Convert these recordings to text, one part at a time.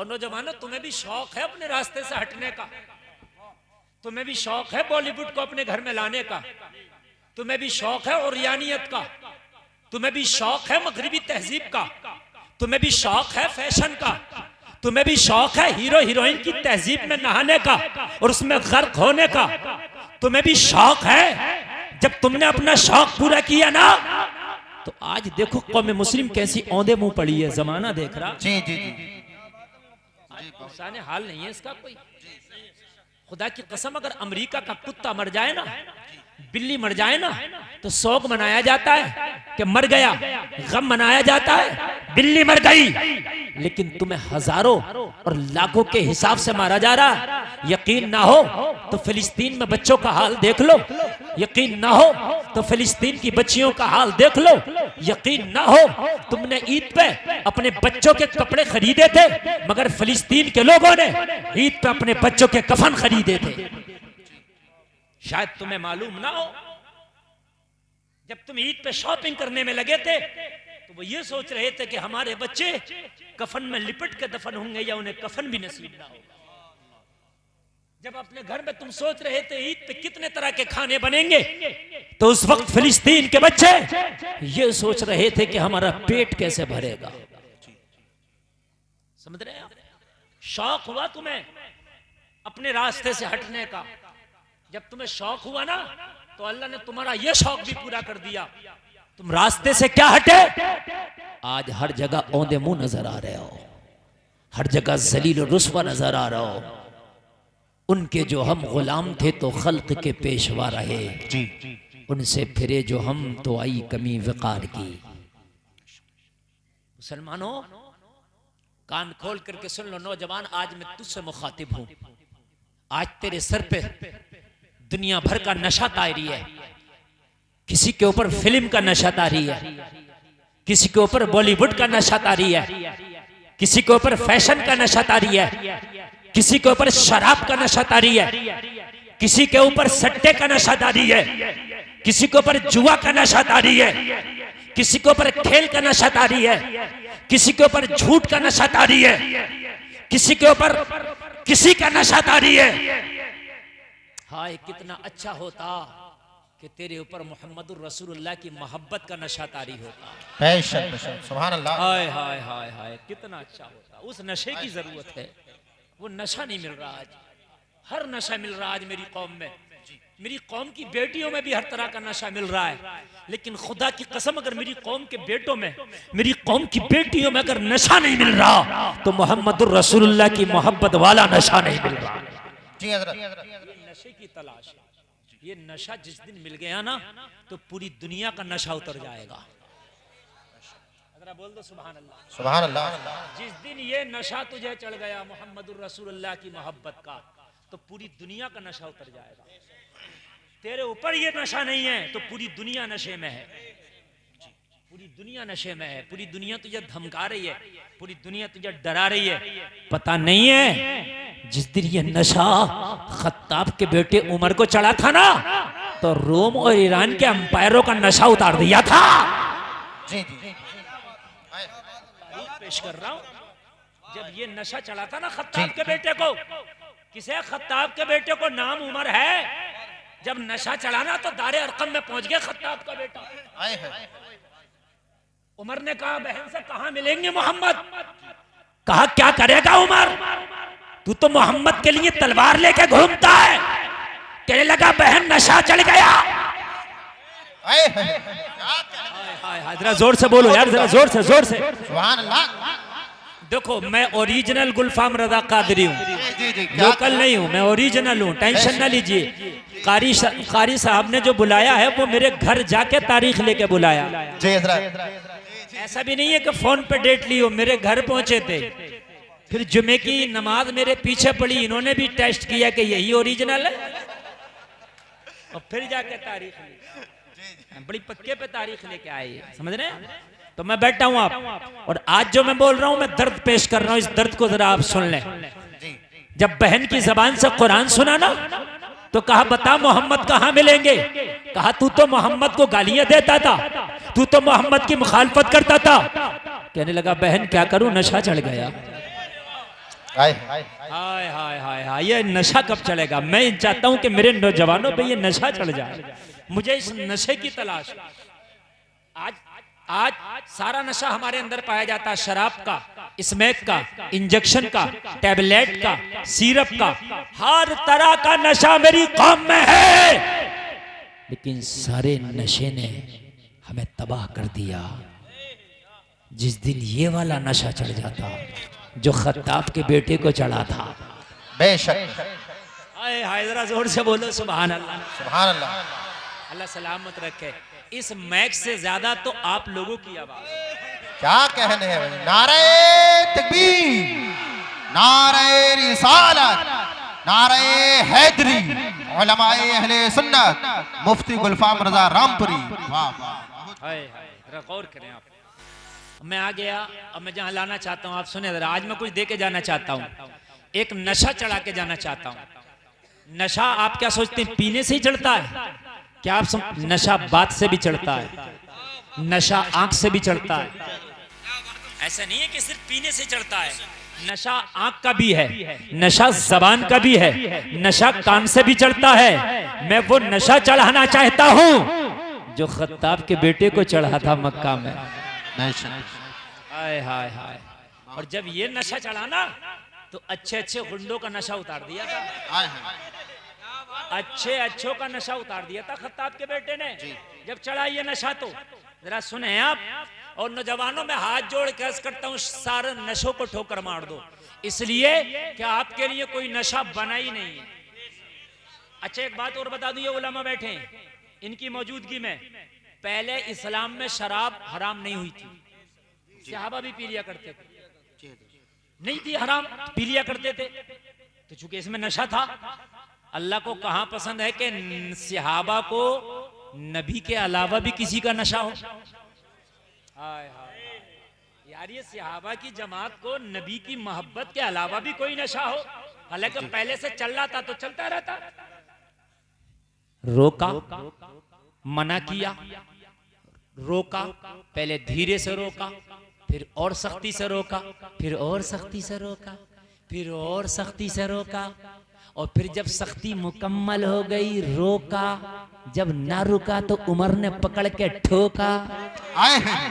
और नौजवानों, तुम्हें भी शौक है अपने रास्ते से हटने का, तुम्हें भी शौक है बॉलीवुड को अपने घर में लाने का, तुम्हें भी शौक है ओरियानियत का, तुम्हें भी शौक है मगरिबी तहजीब का, तुम्हें भी शौक है फैशन का, तुम्हें भी शौक है हीरो हीरोइन की तहजीब में नहाने का और उसमें गर्क होने का, तुम्हें भी शौक है। जब तुमने अपना शौक पूरा किया ना, तो आज देखो कौम मुस्लिम कैसी औंधे मुंह पड़ी है, जमाना देख रहा। जी जी जी, इंसान हाल नहीं है इसका कोई। खुदा की कसम, अगर अमेरिका का कुत्ता मर जाए ना, बिल्ली मर जाए ना, तो शौक मनाया जाता है कि मर गया, गम मनाया जाता है बिल्ली मर गई। लेकिन तुम्हें हजारों और लाखों के हिसाब से मारा जा रहा। यकीन ना हो तो फिलिस्तीन में बच्चों का हाल देख लो, यकीन ना हो तो फिलिस्तीन की बच्चियों का हाल देख लो, यकीन ना हो तुमने ईद पे अपने बच्चों के कपड़े खरीदे थे, मगर फिलिस्तीन के लोगों ने ईद पे अपने बच्चों के कफन खरीदे थे। शायद तुम्हें मालूम ना हो, जब तुम ईद पे शॉपिंग करने में लगे थे तो वो ये सोच रहे थे कि हमारे बच्चे कफन में लिपट के दफन होंगे या उन्हें कफन भी नसीब ना होगा। जब अपने घर में तुम सोच रहे थे ईद पे कितने तरह के खाने बनेंगे, तो उस वक्त फिलिस्तीन के बच्चे ये सोच रहे थे कि हमारा पेट कैसे भरेगा। समझ रहे हैं? शौक हुआ तुम्हें अपने रास्ते से हटने का। जब तुम्हें शौक हुआ ना, तो अल्लाह ने तुम्हारा यह शौक भी पूरा कर दिया। तुम रास्ते से क्या हटे, आज हर जगह औंधे मुंह नजर आ रहे हो, हर जगह जलील और रुस्वा नजर आ रहे हो। उनके जो हम गुलाम थे तो खल्क के पेशवा रहे, उनसे फिरे जो हम तो आई कमी वकार की। मुसलमानों, कान खोल करके सुन लो। नौजवान, आज मैं तुझसे मुखातिब हूं। आज तेरे सर पे दुनिया भर का नशा तारी है। किसी के ऊपर फिल्म का नशा तारी है, किसी के ऊपर बॉलीवुड का नशा तारी है, किसी के ऊपर फैशन का नशा तारी है, किसी के ऊपर शराब का नशा तारी है, किसी के ऊपर सट्टे का नशा तारी है, किसी के ऊपर जुआ का नशा तारी है, किसी के ऊपर खेल का नशा तारी है, किसी के ऊपर झूठ का नशा तारी है, किसी के ऊपर किसी का नशा तारी है। हाय कितना अच्छा होता कि तेरे ऊपर मोहम्मदुर रसूलुल्लाह की मोहब्बत का नशा तारी होता। सुभान अल्लाह। हाय हाय हाय हाय, कितना अच्छा होता। उस नशे की जरूरत है, वो नशा नहीं मिल रहा आज। हर नशा मिल रहा आज मेरी कौम में, मेरी कौम की बेटियों में भी हर तरह का नशा मिल रहा है। लेकिन खुदा की कसम, अगर मेरी कौम के बेटों में, मेरी कौम की बेटियों में अगर नशा नहीं मिल रहा, तो मोहम्मदुर रसूलुल्लाह की मोहब्बत वाला नशा नहीं मिल रहा। नशे की तलाश है। ये नशा जिस दिन मिल गया ना, तो पूरी दुनिया का नशा उतर जाएगा। बोल दो सुभान अल्लाह, सुभान अल्लाह। जिस दिन ये नशा तुझे चढ़ गया मोहम्मदुर रसूलुल्लाह की मोहब्बत का, तो पूरी दुनिया का नशा उतर जाएगा। तेरे ऊपर ये नशा नहीं है तो पूरी दुनिया नशे में है, पूरी दुनिया नशे में है। पूरी दुनिया तुझे धमका रही है, पूरी दुनिया तुझे डरा रही है। पता नहीं है जिस दिन ये नशा खत्ताब के बेटे उमर को चढ़ा था ना, तो रोम और ईरान के अंपायरों का नशा उतार दिया था। जी जी जी, पेश कर रहा हूं, जब ये नशा चढ़ा था ना खत्ताब के बेटे को, किसे खत्ताब के बेटे को नाम उमर है, जब नशा चढ़ाना तो दारे अरकम में पहुंच गया खत्ताब का बेटा। उमर ने कहा बहन से कहां मिलेंगे मोहम्मद। कहा क्या करेगा उमर, तू तो मोहम्मद के लिए तलवार लेके घूमता है। कहने लगा बहन नशा चढ़ गया। जरा जोर से बोलो यार, जरा जोर से, जोर से। सुभान अल्लाह। देखो मैं ओरिजिनल गुलफाम रजा कादरी हूँ, लोकल नहीं हूँ, मैं ओरिजिनल हूँ, टेंशन ना लीजिए। कारी साहब ने जो बुलाया है वो मेरे घर जाके तारीख लेके बुलाया। ऐसा भी नहीं है कि फोन पे डेट ली हो, मेरे घर पहुंचे थे, फिर जुमे की नमाज मेरे पीछे पड़ी, इन्होंने भी टेस्ट किया कि यही ओरिजिनल है, और फिर जाके तारीख ली। बड़ी पक्के पे तारीख लेके आए, समझ रहे हैं? तो मैं बैठा हूं आप, और आज जो मैं बोल रहा हूं मैं दर्द पेश कर रहा हूं, इस दर्द को जरा आप सुन लें। जब बहन की जबान से कुरान सुना ना, तो कहा बता मोहम्मद कहां मिलेंगे। कहा तू तो मोहम्मद को गालियां देता था, तू तो मोहम्मद की मुखालफत करता था। कहने लगा बहन क्या करूं, नशा चढ़ गया। हाय हाय हाय हाय हाय, ये नशा कब चलेगा? मैं चाहता हूं कि मेरे नौजवानों पे ये नशा चढ़ जाए। मुझे इस नशे की तलाश है। आज आज सारा नशा हमारे अंदर पाया जाता है, शराब का, स्मैक का, इंजेक्शन का, टैबलेट का, सिरप का, हर तरह का नशा मेरी कौम में है। लेकिन सारे नशे ने हमें तबाह कर दिया। जिस दिन ये वाला नशा चढ़ जाता जो खत्ताब के बेटे को चढ़ा था, बेशक। आए हाय, जरा जोर से बोलो सुभान अल्लाह। सुभान अल्लाह। अल्लाह सलामत रखे। इस मैक से ज्यादा तो आप लोगों की आवाज, क्या कहने हैं भाई। नारे तकबीर, नारे रिसालत, नारे हैदरी, उलमाए अहले सुन्नत, मुफ्ती गुलफाम रजा रामपुरी। वाह वाह। हाय हाय, जरा गौर करें आप। मैं आ गया, अब मैं जहां लाना चाहता हूं आप सुने जरा। आज मैं कुछ दे के जाना चाहता हूं, एक नशा चढ़ा के जाना चाहता हूं। नशा आप क्या सोचते हैं पीने से ही चढ़ता है? क्या आप नशा बात से भी चढ़ता है, नशा आंख से भी चढ़ता है। ऐसा नहीं है कि सिर्फ पीने से चढ़ता है। नशा आंख का भी है, नशा जबान का भी है, नशा कान से भी चढ़ता है। मैं वो नशा चढ़ाना चाहता हूं जो खत्ताब के बेटे को चढ़ा था मक्का में। हाय हाय हाय। और जब ये नशा चढ़ाना तो अच्छे अच्छे गुंडों का नशा उतार दिया था। अच्छे अच्छों का नशा उतार दिया था खत्ताब के बेटे ने जब चढ़ा ये नशा। तो जरा सुने आप, और नौजवानों में हाथ जोड़ के अर्ज करता हूं, सारे नशों को ठोकर मार दो, इसलिए कि आपके लिए कोई नशा बना ही नहीं है। अच्छा एक बात और बता दूं, ये उलमा बैठे हैं, इनकी मौजूदगी में पहले इस्लाम में शराब हराम नहीं हुई थी। सहाबा भी पी लिया करते थे, नहीं थी हराम, पी लिया करते थे। तो चूंकि इसमें नशा था, अल्लाह को कहां पसंद है कि सहाबा को नबी के अलावा भी किसी का नशा हो। हाय हाय यार, ये सहाबा की जमात को नबी की मोहब्बत के अलावा भी कोई नशा हो, हालांकि पहले से चल रहा था तो चलता रहता। रोका, मना किया, रोका, पहले धीरे से रोका, फिर और सख्ती से रोका, फिर और सख्ती से रोका, फिर और सख्ती से रोका, और फिर जब सख्ती मुकम्मल हो गई रोका। जब ना रुका तो उमर ने पकड़ के ठोका। आए हैं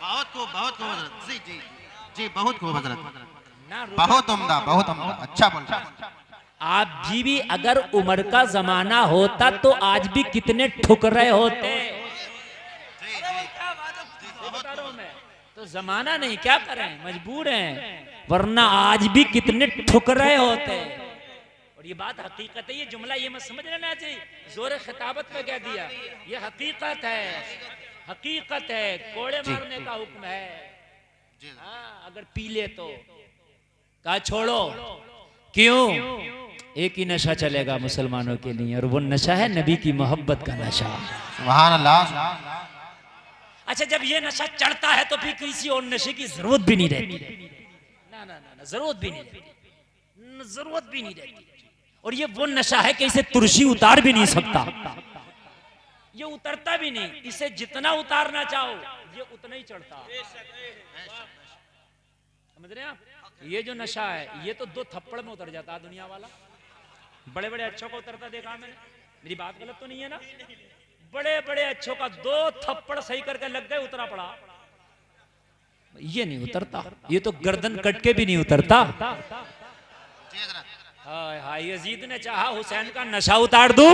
बहुत खूब हजरत जी जी जी, बहुत खूब हजरत, बहुत उम्दा, बहुत उम्दा, अच्छा बोल रहा है। आप जी भी अगर उमर का जमाना होता तो आज भी कितने ठुकरे होते। तो जमाना नहीं, क्या करें, मजबूर हैं, वरना आज भी कितने ठुकरे होते। और ये बात हकीकत है, ये जुमला ये मत समझ लेना चाहिए जोर खिताबत में कह दिया, ये हकीकत है, हकीकत है। कोड़े मारने का हुक्म है। हाँ, अगर पी ले तो कहा छोड़ो, क्यों? एक ही नशा चलेगा मुसलमानों के लिए, और वो नशा है नबी की मोहब्बत का नशा। सुभान अल्लाह। अच्छा, जब ये नशा चढ़ता है तो फिर किसी और नशे की जरूरत भी नहीं रहती। ना ना ना, जरूरत भी नहीं रहती, जरूरत भी नहीं रहती। और ये वो नशा है कि इसे तुरशी उतार भी नहीं सकता, ये उतरता भी नहीं। इसे जितना उतारना चाहो ये उतना ही चढ़ता। समझ रहे हैं आप? ये जो नशा है ये तो 2 थप्पड़ में उतर जाता है दुनिया वाला। बड़े बड़े अच्छों को उतरता देखा मैंने, मेरी बात गलत तो नहीं है ना? बड़े बड़े अच्छों का 2 थप्पड़ सही करके लग गए, उतरा पड़ा। ये नहीं उतरता, ये तो गर्दन कट के भी नहीं उतरता। हाय हाय, यजीद ने चाहा हुसैन का नशा उतार दूं,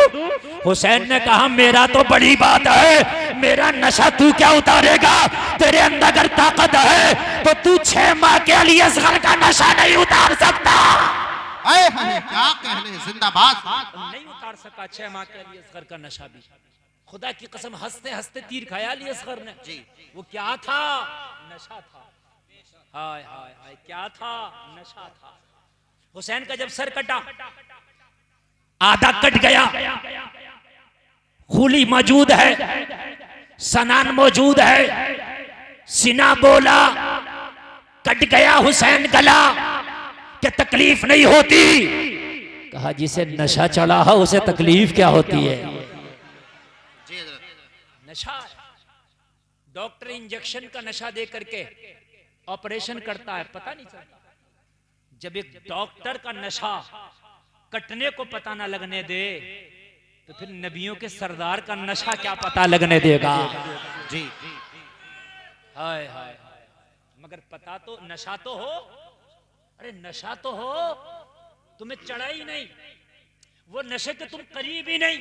हुसैन ने कहा मेरा तो बड़ी बात है, मेरा नशा तू क्या उतारेगा? तेरे अंदर अगर ताकत है तो तू 6 माह के अली असगर का नशा नहीं उतार सकता। आए हैं क्या कहने, जिंदाबाद। नहीं उतार सका 6 माह के अली असगर का नशा भी। खुदा की कसम, हंसते हंसते तीर खाया अली असगर ने जी। वो क्या था? नशा था। हाय हाय हाय, क्या था? नशा था। हुसैन का जब सर कटा, आधा कट गया, खूली मौजूद है, सनान मौजूद है, सीना बोला, कट गया हुसैन गला, क्या तकलीफ नहीं होती? कहा जिसे नशा चढ़ा है उसे तकलीफ क्या होती है? नशा, डॉक्टर इंजेक्शन का नशा दे करके ऑपरेशन करता है, पता नहीं चलता। जब एक डॉक्टर का नशा कटने को पता ना लगने दे, तो फिर नबियों के सरदार का नशा क्या पता लगने देगा। जी हाय हाय, मगर पता तो नशा तो हो, अरे नशा तो हो, तुम्हें चढ़ा ही नहीं, वो नशे के तुम करीब ही नहीं,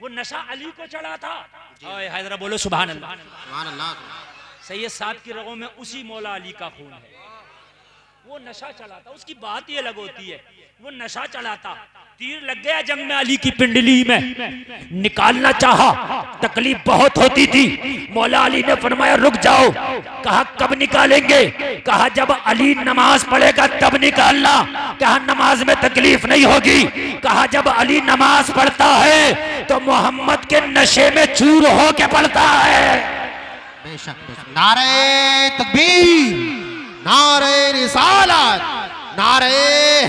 वो नशा अली को चढ़ा था। हाय हाय, जरा बोलो सुभान अल्लाह। सुभान अल्लाह। सैयद साद की रगों में उसी मौला अली का खून है। वो नशा चलाता, उसकी बात ही अलग होती है, वो नशा चलाता। तीर लग गया जंग में अली की पिंडली में, निकालना चाहा, तकलीफ बहुत होती थी। मौला अली ने फरमाया रुक जाओ। कहा कब निकालेंगे? कहा जब अली नमाज पढ़ेगा तब निकालना। कहा नमाज में तकलीफ नहीं होगी। कहा जब अली नमाज पढ़ता है तो मोहम्मद के नशे में चूर हो के पढ़ता है। बेशक बेशक। नारे तकबीर, नारे रिसालत, नारे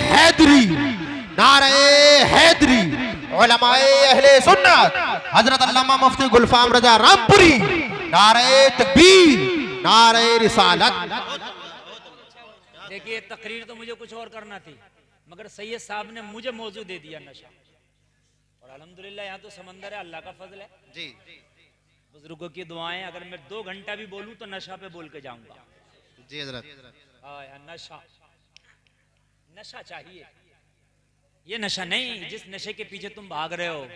हैदरी, नारे हैदरी। उलमाए अहले सुन्नत हजरत अल्लामा मुफ्ती गुलफाम रजा रामपुरी, नारे तकबीर, नारे रिसालत। देखिए तकरीर तो मुझे कुछ और करना थी, मगर सैयद साहब ने मुझे मौजू दे दिया नशा, और अल्हम्दुलिल्लाह यहाँ तो समंदर है, अल्लाह का फजल है। जी बुजुर्गों की दुआएं, अगर मैं 2 घंटा भी बोलूं तो नशा पे बोल के जाऊंगा। जी हजरत। नशा, नशा चाहिए, ये नशा नहीं जिस नशे के पीछे तुम भाग रहे हो,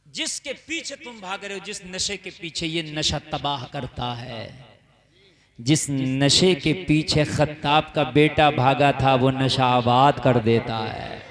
जिसके पीछे तुम भाग रहे हो, जिस नशे के पीछे ये नशा तबाह करता है, जिस नशे के पीछे खत्ताब का बेटा भागा था वो नशा आबाद कर देता है।